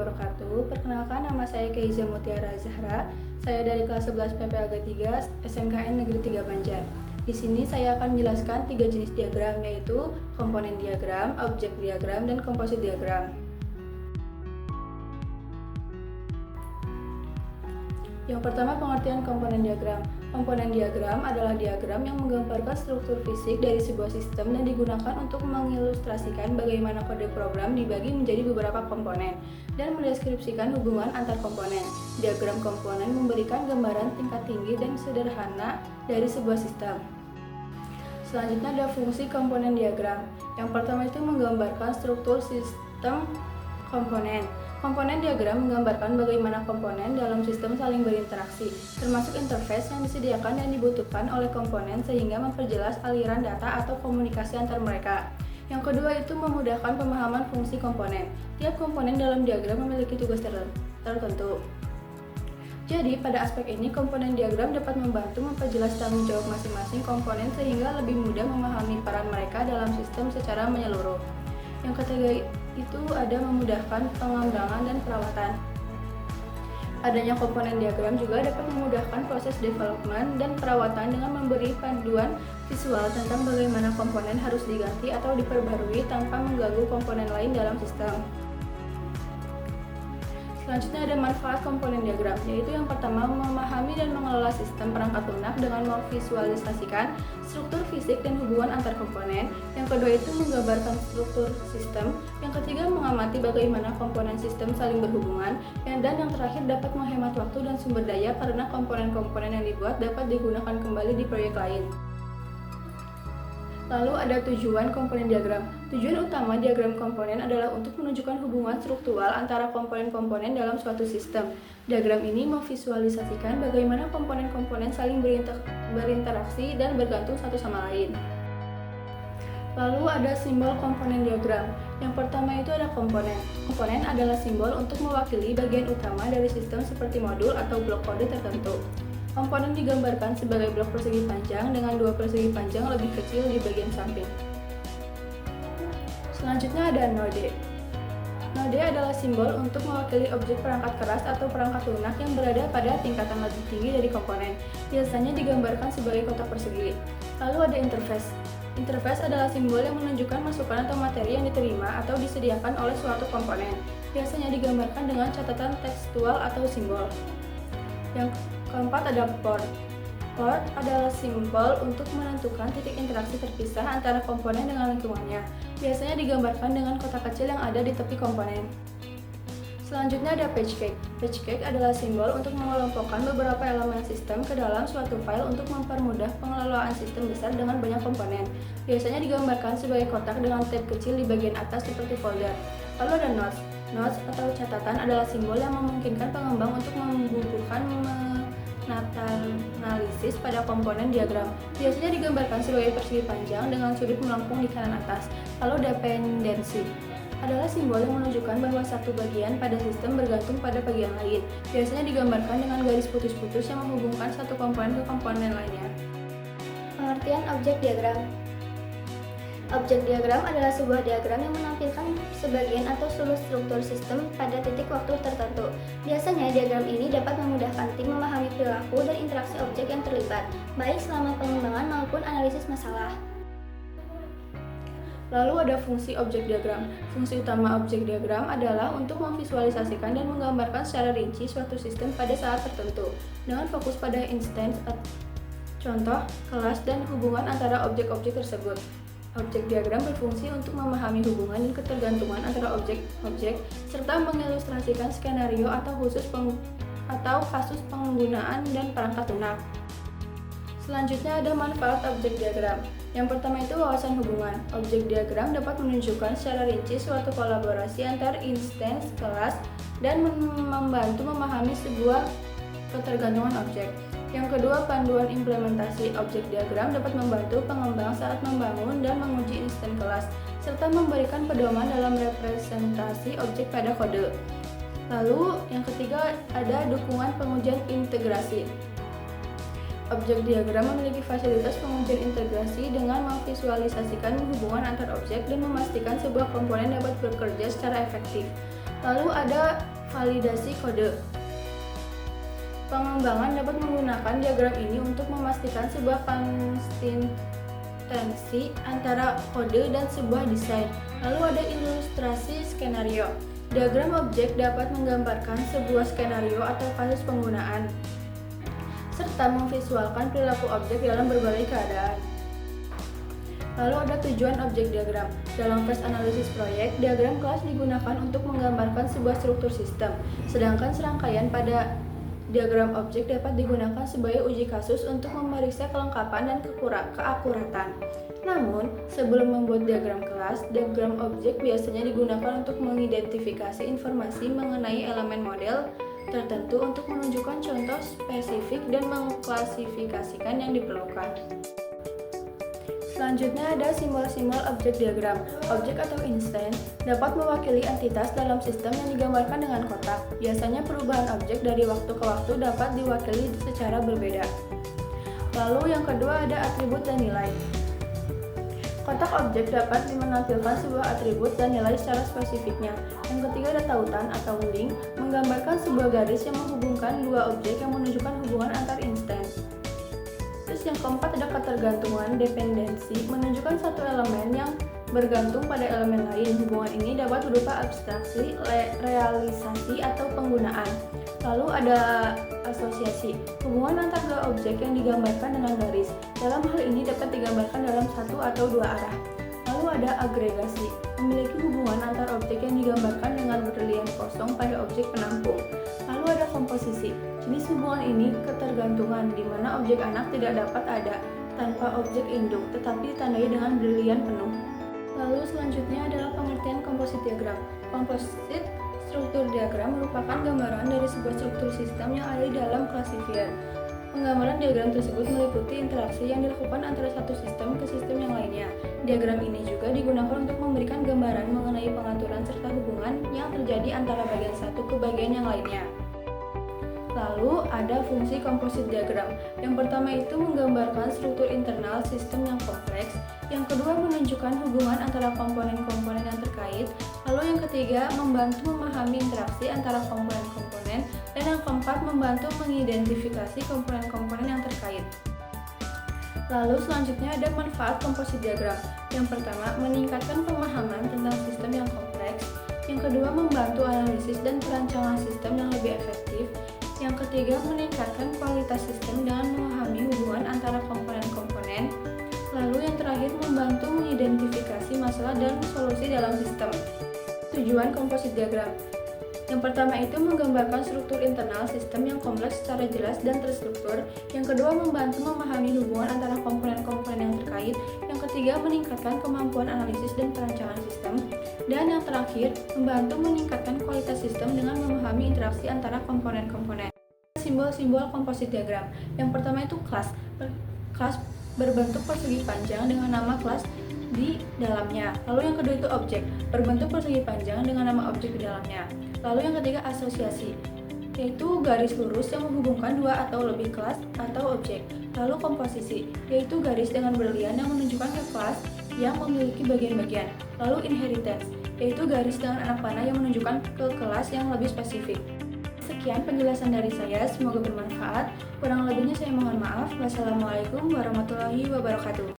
wabarakatuh. Perkenalkan, nama saya Keiza Mutiara Zahra. Saya dari kelas 11 PPAG 3 SMKN Negeri 3 Banjar. Di sini saya akan menjelaskan 3 jenis diagram, yaitu komponen diagram, objek diagram, dan komposit diagram. Yang pertama, pengertian komponen diagram. Komponen diagram adalah diagram yang menggambarkan struktur fisik dari sebuah sistem dan digunakan untuk mengilustrasikan bagaimana kode program dibagi menjadi beberapa komponen dan mendeskripsikan hubungan antar komponen. Diagram komponen memberikan gambaran tingkat tinggi dan sederhana dari sebuah sistem. Selanjutnya ada fungsi komponen diagram. Yang pertama itu menggambarkan struktur sistem komponen. Komponen diagram menggambarkan bagaimana komponen dalam sistem saling berinteraksi, termasuk interface yang disediakan dan dibutuhkan oleh komponen sehingga memperjelas aliran data atau komunikasi antar mereka. Yang kedua itu memudahkan pemahaman fungsi komponen. Tiap komponen dalam diagram memiliki tugas tertentu. Jadi, pada aspek ini, komponen diagram dapat membantu memperjelas tanggung jawab masing-masing komponen sehingga lebih mudah memahami peran mereka dalam sistem secara menyeluruh. Yang ketiga itu ada memudahkan pengembangan dan perawatan. Adanya komponen diagram juga dapat memudahkan proses development dan perawatan dengan memberi panduan visual tentang bagaimana komponen harus diganti atau diperbarui tanpa mengganggu komponen lain dalam sistem. Selanjutnya ada manfaat komponen diagram, yaitu yang pertama memahami dan mengelola sistem perangkat lunak dengan memvisualisasikan struktur fisik dan hubungan antar komponen. Yang kedua itu menggambarkan struktur sistem. Yang ketiga mengamati bagaimana komponen sistem saling berhubungan. Dan yang terakhir dapat menghemat waktu dan sumber daya karena komponen-komponen yang dibuat dapat digunakan kembali di proyek lain. Lalu ada tujuan komponen diagram. Tujuan utama diagram komponen adalah untuk menunjukkan hubungan struktural antara komponen-komponen dalam suatu sistem. Diagram ini memvisualisasikan bagaimana komponen-komponen saling berinteraksi dan bergantung satu sama lain. Lalu ada simbol komponen diagram. Yang pertama itu ada komponen. Komponen adalah simbol untuk mewakili bagian utama dari sistem seperti modul atau blok kode tertentu. Komponen digambarkan sebagai blok persegi panjang dengan dua persegi panjang lebih kecil di bagian samping. Selanjutnya ada node. Node adalah simbol untuk mewakili objek perangkat keras atau perangkat lunak yang berada pada tingkatan lebih tinggi dari komponen. Biasanya digambarkan sebagai kotak persegi. Lalu ada interface. Interface adalah simbol yang menunjukkan masukan atau materi yang diterima atau disediakan oleh suatu komponen. Biasanya digambarkan dengan catatan tekstual atau simbol. Yang keempat ada port. Port adalah simbol untuk menentukan titik interaksi terpisah antara komponen dengan lingkungannya. Biasanya digambarkan dengan kotak kecil yang ada di tepi komponen. Selanjutnya ada page cake. Page cake adalah simbol untuk mengelompokkan beberapa elemen sistem ke dalam suatu file untuk mempermudah pengelolaan sistem besar dengan banyak komponen. Biasanya digambarkan sebagai kotak dengan tab kecil di bagian atas seperti folder. Lalu ada notes. Notes atau catatan adalah simbol yang memungkinkan pengembang untuk membubuhkan analisis pada komponen diagram. Biasanya digambarkan sebagai persegi panjang dengan sudut melengkung di kanan atas. Lalu dependensi adalah simbol yang menunjukkan bahwa satu bagian pada sistem bergantung pada bagian lain. Biasanya digambarkan dengan garis putus-putus yang menghubungkan satu komponen ke komponen lainnya. Pengertian objek diagram. Objek diagram adalah sebuah diagram yang menampilkan sebagian atau seluruh struktur sistem pada titik waktu tertentu. Biasanya diagram ini dapat memudahkan tim memahami perilaku dan interaksi objek yang terlibat, baik selama pengembangan maupun analisis masalah. Lalu ada fungsi objek diagram. Fungsi utama objek diagram adalah untuk memvisualisasikan dan menggambarkan secara rinci suatu sistem pada saat tertentu, dengan fokus pada instance, contoh, kelas, dan hubungan antara objek-objek tersebut. Objek diagram berfungsi untuk memahami hubungan dan ketergantungan antara objek-objek serta mengilustrasikan skenario atau kasus penggunaan dan perangkat lunak. Selanjutnya ada manfaat objek diagram. Yang pertama itu wawasan hubungan. Objek diagram dapat menunjukkan secara rinci suatu kolaborasi antar instance, kelas, dan membantu memahami sebuah ketergantungan objek. Yang kedua, panduan implementasi. Objek diagram dapat membantu pengembang saat membangun dan menguji instan kelas, serta memberikan pedoman dalam representasi objek pada kode. Lalu, yang ketiga ada dukungan pengujian integrasi. Objek diagram memiliki fasilitas pengujian integrasi dengan memvisualisasikan hubungan antar objek dan memastikan sebuah komponen dapat bekerja secara efektif. Lalu ada Validasi kode. Pengembangan dapat menggunakan diagram ini untuk memastikan sebuah konsistensi antara kode dan sebuah desain. Lalu ada ilustrasi skenario. Diagram objek dapat menggambarkan sebuah skenario atau kasus penggunaan, serta memvisualkan perilaku objek dalam berbagai keadaan. Lalu ada tujuan objek diagram. Dalam fase analisis proyek, diagram kelas digunakan untuk menggambarkan sebuah struktur sistem, sedangkan serangkaian pada diagram objek dapat digunakan sebagai uji kasus untuk memeriksa kelengkapan dan keakuratan. Namun, sebelum membuat diagram kelas, diagram objek biasanya digunakan untuk mengidentifikasi informasi mengenai elemen model tertentu untuk menunjukkan contoh spesifik dan mengklasifikasikan yang diperlukan. Selanjutnya ada simbol-simbol objek diagram. Objek atau instance dapat mewakili entitas dalam sistem yang digambarkan dengan kotak. Biasanya perubahan objek dari waktu ke waktu dapat diwakili secara berbeda. Lalu yang kedua ada atribut dan nilai. Kotak objek dapat menampilkan sebuah atribut dan nilai secara spesifiknya. Yang ketiga ada tautan atau link, menggambarkan sebuah garis yang menghubungkan dua objek yang menunjukkan hubungan antar instance. Terus yang keempat ada ketergantungan, dependensi, menunjukkan satu elemen yang bergantung pada elemen lain. Hubungan ini dapat berupa abstraksi, realisasi, atau penggunaan. Lalu ada asosiasi, hubungan antar dua objek yang digambarkan dengan garis. Dalam hal ini dapat digambarkan dalam satu atau dua arah. Lalu ada agregasi, memiliki hubungan antar objek yang digambarkan dengan berlian kosong pada objek penampung. Lalu ada komposisi, jenis hubungan ini ketergantungan, di mana objek anak tidak dapat ada tanpa objek induk, tetapi ditandai dengan berlian penuh. Lalu selanjutnya adalah pengertian komposit diagram. Komposit struktur diagram merupakan gambaran dari sebuah struktur sistem yang ada di dalam klasifier. Penggambaran diagram tersebut meliputi interaksi yang dilakukan antara satu sistem ke sistem yang lainnya. Diagram ini juga digunakan untuk memberikan gambaran mengenai pengaturan serta hubungan yang terjadi antara bagian satu ke bagian yang lainnya. Lalu ada fungsi komposit diagram. Yang pertama itu menggambarkan struktur internal sistem yang kompleks. Yang kedua menunjukkan hubungan antara komponen-komponen yang terkait. Lalu yang ketiga membantu memahami interaksi antara komponen-komponen. Dan yang keempat membantu mengidentifikasi komponen-komponen yang terkait. Lalu selanjutnya ada manfaat komposit diagram. Yang pertama meningkatkan pemahaman tentang sistem yang kompleks. Yang kedua membantu analisis dan perancangan sistem yang lebih efektif. Yang ketiga, meningkatkan kualitas sistem dengan memahami hubungan antara komponen-komponen. Lalu yang terakhir, membantu mengidentifikasi masalah dan solusi dalam sistem. Tujuan komposit diagram. Yang pertama itu menggambarkan struktur internal sistem yang kompleks secara jelas dan terstruktur. Yang kedua, membantu memahami hubungan antara komponen-komponen yang terkait. Yang ketiga, meningkatkan kemampuan analisis dan perancangan sistem. Dan yang terakhir, membantu meningkatkan kualitas sistem dengan memahami interaksi antara komponen-komponen. Simbol-simbol komposit diagram. Yang pertama itu kelas. Kelas berbentuk persegi panjang dengan nama kelas di dalamnya. Lalu yang kedua itu objek, berbentuk persegi panjang dengan nama objek di dalamnya. Lalu yang ketiga asosiasi, yaitu garis lurus yang menghubungkan dua atau lebih kelas atau objek. Lalu komposisi, yaitu garis dengan berlian yang menunjukkan ke kelas yang memiliki bagian-bagian. Lalu inheritance, yaitu garis dengan anak panah yang menunjukkan ke kelas yang lebih spesifik. Sekian penjelasan dari saya, semoga bermanfaat. Kurang lebihnya saya mohon maaf. Wassalamualaikum warahmatullahi wabarakatuh.